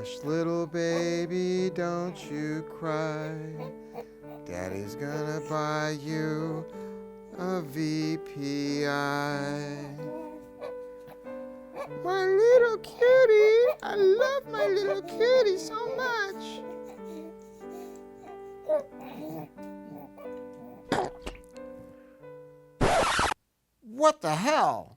Hush, little baby, don't you cry. Daddy's gonna buy you a VPI. My little cutie, I love my little cutie so much. What the hell?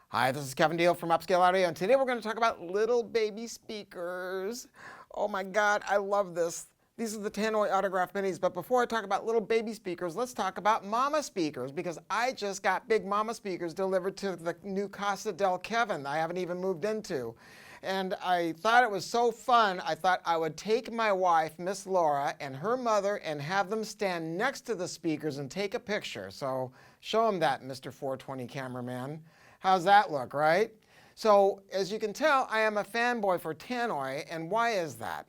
Hi, this is Kevin Deal from Upscale Audio, and today we're going to talk about little baby speakers. Oh my God, I love this. These are the Tannoy Autograph Minis, but before I talk about little baby speakers, let's talk about mama speakers, because I just got big mama speakers delivered to the new Casa del Kevin I haven't even moved into. And I thought it was so fun, I thought I would take my wife, Miss Laura, and her mother and have them stand next to the speakers and take a picture. So show them that, Mr. 420 cameraman. How's that look, right? So as you can tell, I am a fanboy for Tannoy, and why is that?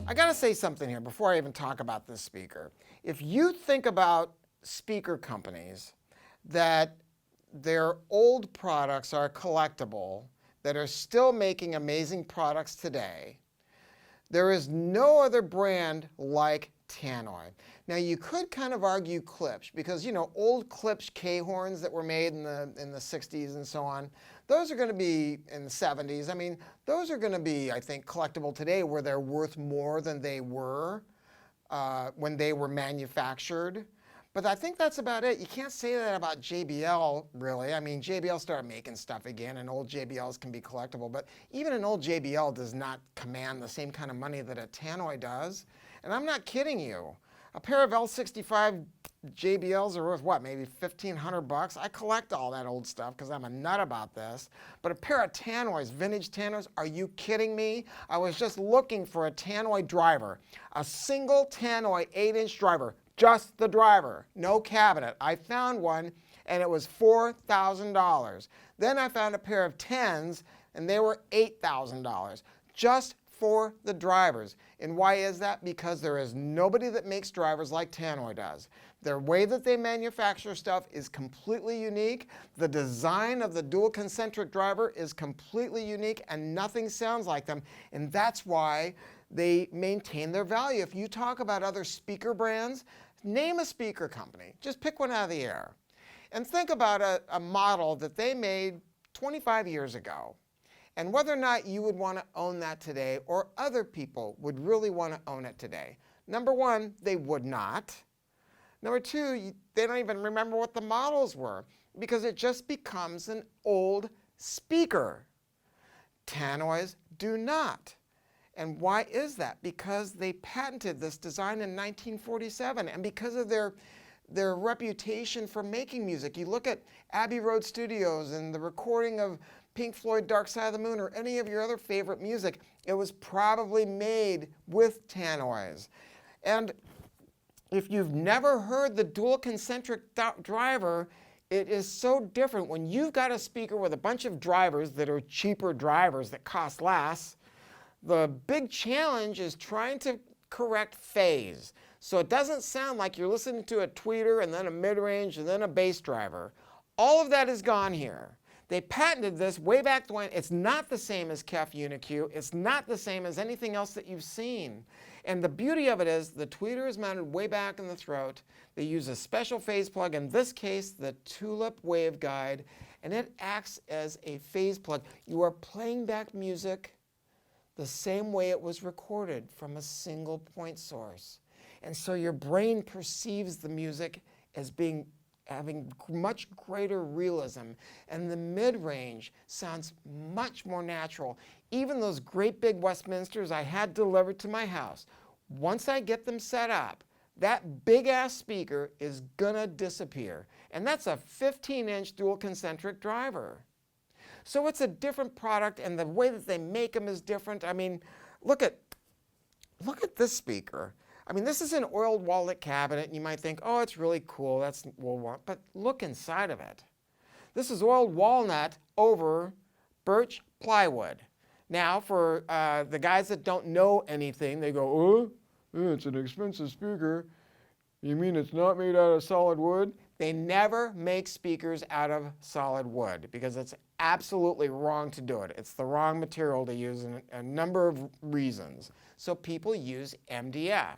I gotta say something here before I even talk about this speaker. If you think about speaker companies that their old products are collectible, that are still making amazing products today, there is no other brand like Tannoy. Now you could kind of argue Klipsch, because you know, old Klipsch K-horns that were made in the 60s and so on, those are going to be in the 70s. I mean, those are going to be, I think, collectible today, where they're worth more than they were when they were manufactured. But I think that's about it. You can't say that about JBL, really. I mean, JBL started making stuff again, and old JBLs can be collectible. But even an old JBL does not command the same kind of money that a Tannoy does. And I'm not kidding you. A pair of L65 JBLs are worth, what, maybe $1,500? I collect all that old stuff because I'm a nut about this. But a pair of Tannoys, vintage Tannoys, are you kidding me? I was just looking for a Tannoy driver, a single Tannoy 8-inch driver. Just the driver, no cabinet. I found one, and it was $4,000. Then I found a pair of 10s, and they were $8,000, just for the drivers. And why is that? Because there is nobody that makes drivers like Tannoy does. Their way that they manufacture stuff is completely unique. The design of the dual concentric driver is completely unique, and nothing sounds like them. And that's why they maintain their value. If you talk about other speaker brands, name a speaker company. Just pick one out of the air. And think about a model that they made 25 years ago, and whether or not you would want to own that today, or other people would really want to own it today. Number one, they would not. Number two, they don't even remember what the models were, because it just becomes an old speaker. Tannoys do not. And why is that? Because they patented this design in 1947, and because of their reputation for making music. You look at Abbey Road Studios and the recording of Pink Floyd Dark Side of the Moon, or any of your other favorite music, it was probably made with Tannoys. And if you've never heard the dual concentric driver, it is so different when you've got a speaker with a bunch of drivers that are cheaper drivers that cost less. The big challenge is trying to correct phase, so it doesn't sound like you're listening to a tweeter and then a mid-range and then a bass driver. All of that is gone here. They patented this way back when. It's not the same as KEF Uni-Q. It's not the same as anything else that you've seen. And the beauty of it is the tweeter is mounted way back in the throat. They use a special phase plug, in this case the Tulip waveguide, and it acts as a phase plug. You are playing back music the same way it was recorded, from a single point source. And so your brain perceives the music as having much greater realism, and the mid-range sounds much more natural. Even those great big Westminsters I had delivered to my house, once I get them set up, that big-ass speaker is gonna disappear. And that's a 15-inch dual concentric driver. So it's a different product, and the way that they make them is different. I mean, look at this speaker. I mean, this is an oiled walnut cabinet, and you might think, oh, it's really cool, that's wool, but look inside of it. This is oiled walnut over birch plywood. Now, for the guys that don't know anything, they go, oh, it's an expensive speaker. You mean it's not made out of solid wood? They never make speakers out of solid wood because it's absolutely wrong to do it. It's the wrong material to use in a number of reasons. So people use MDF,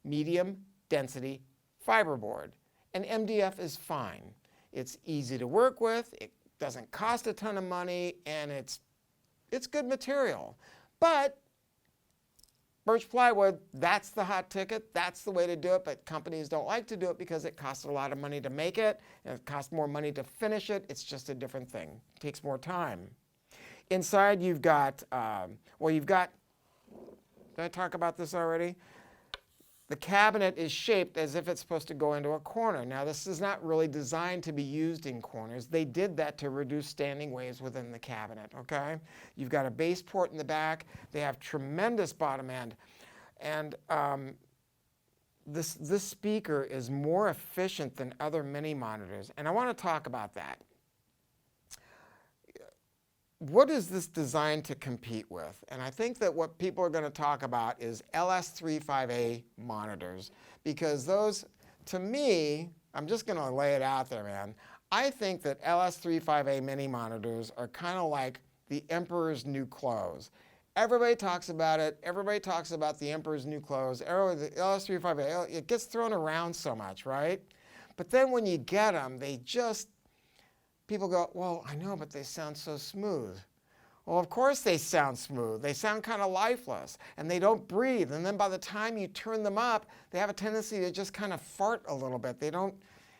medium density fiberboard. And MDF is fine. It's easy to work with, it doesn't cost a ton of money, and it's good material. But birch plywood, that's the hot ticket. That's the way to do it, but companies don't like to do it because it costs a lot of money to make it, and it costs more money to finish it. It's just a different thing. It takes more time. Inside you've got, did I talk about this already? The cabinet is shaped as if it's supposed to go into a corner. Now, this is not really designed to be used in corners. They did that to reduce standing waves within the cabinet, okay? You've got a base port in the back. They have tremendous bottom end. And this speaker is more efficient than other mini monitors. And I want to talk about that. What is this designed to compete with? And I think that what people are going to talk about is LS35A monitors, because those, to me, I'm just going to lay it out there, man. I think that LS35A mini monitors are kind of like the emperor's new clothes. Everybody talks about it. Everybody talks about the emperor's new clothes. The LS35A, it gets thrown around so much, right? But then when you get them, people go, well, I know, but they sound so smooth. Well, of course they sound smooth. They sound kind of lifeless, and they don't breathe. And then by the time you turn them up, they have a tendency to just kind of fart a little bit. They don't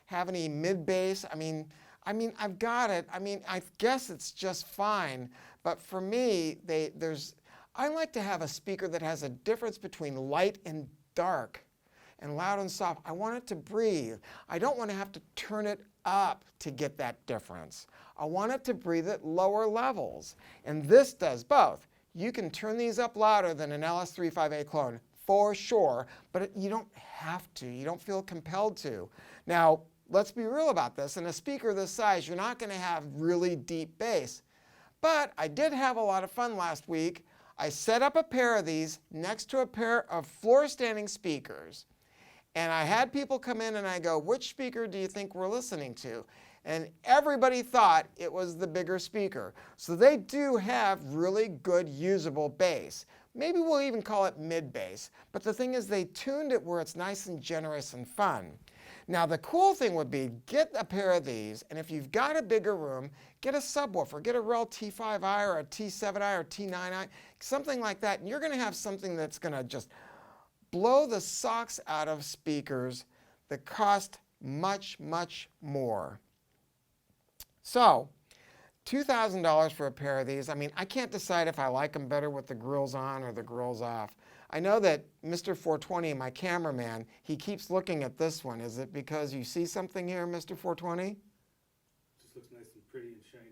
have any mid-bass. I mean, I've got it. I mean, I guess it's just fine. But for me, I like to have a speaker that has a difference between light and dark and loud and soft. I want it to breathe. I don't want to have to turn it up to get that difference. I want it to breathe at lower levels. And this does both. You can turn these up louder than an LS35A clone, for sure, but you don't have to. You don't feel compelled to. Now, let's be real about this. In a speaker this size, you're not going to have really deep bass. But I did have a lot of fun last week. I set up a pair of these next to a pair of floor-standing speakers. And I had people come in and I go, which speaker do you think we're listening to? And everybody thought it was the bigger speaker. So they do have really good usable bass. Maybe we'll even call it mid-bass. But the thing is, they tuned it where it's nice and generous and fun. Now, the cool thing would be, get a pair of these, and if you've got a bigger room, get a subwoofer. Get a REL T5i or a T7i or T9i, something like that. And you're going to have something that's going to just blow the socks out of speakers that cost much, much more. So, $2,000 for a pair of these. I mean, I can't decide if I like them better with the grills on or the grills off. I know that Mr. 420, my cameraman, he keeps looking at this one. Is it because you see something here, Mr. 420? Just looks nice and pretty and shiny.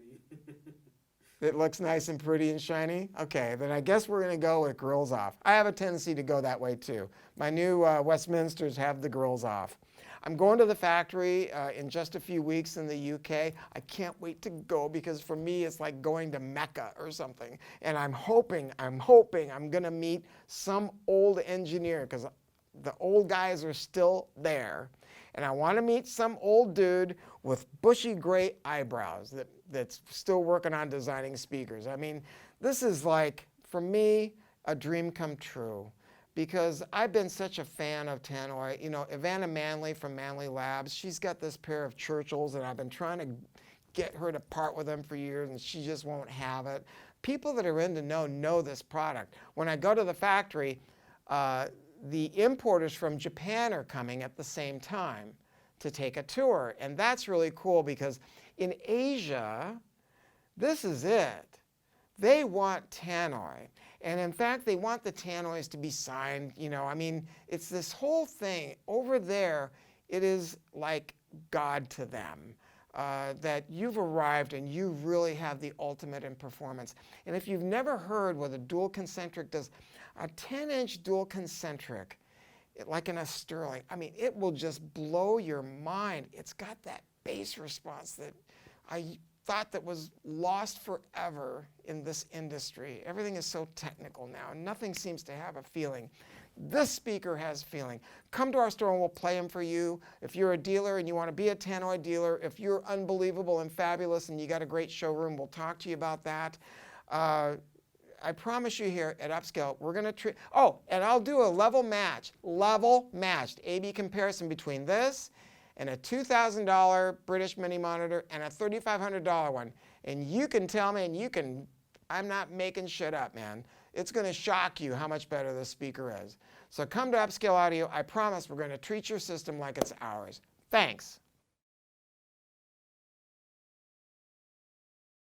It looks nice and pretty and shiny? Okay, then I guess we're going to go with grills off. I have a tendency to go that way too. My new Westminsters have the grills off. I'm going to the factory in just a few weeks in the UK. I can't wait to go because for me it's like going to Mecca or something. And I'm hoping I'm going to meet some old engineer because the old guys are still there. And I want to meet some old dude with bushy gray eyebrows that's still working on designing speakers. I mean, this is like, for me, a dream come true. Because I've been such a fan of Tannoy. You know, Ivana Manley from Manley Labs, she's got this pair of Churchills, and I've been trying to get her to part with them for years, and she just won't have it. People that are in to know this product. When I go to the factory, the importers from Japan are coming at the same time to take a tour. And that's really cool because in Asia, this is it. They want Tannoy. And in fact, they want the Tannoys to be signed. You know, I mean, it's this whole thing. Over there, it is like God to them. That you've arrived and you really have the ultimate in performance. And if you've never heard what a dual concentric does, a 10-inch dual concentric, like in a Sterling, I mean, it will just blow your mind. It's got that bass response that thought that was lost forever in this industry. Everything is so technical now, and nothing seems to have a feeling. This speaker has feeling. Come to our store and we'll play them for you. If you're a dealer and you want to be a Tannoy dealer, if you're unbelievable and fabulous and you got a great showroom, we'll talk to you about that. I promise you here at Upscale, we're going to treat, oh, and I'll do a level matched A/B comparison between this and a $2,000 British mini monitor and a $3,500 one. And you can tell me, and you can, I'm not making shit up, man. It's going to shock you how much better this speaker is. So come to Upscale Audio. I promise we're going to treat your system like it's ours. Thanks.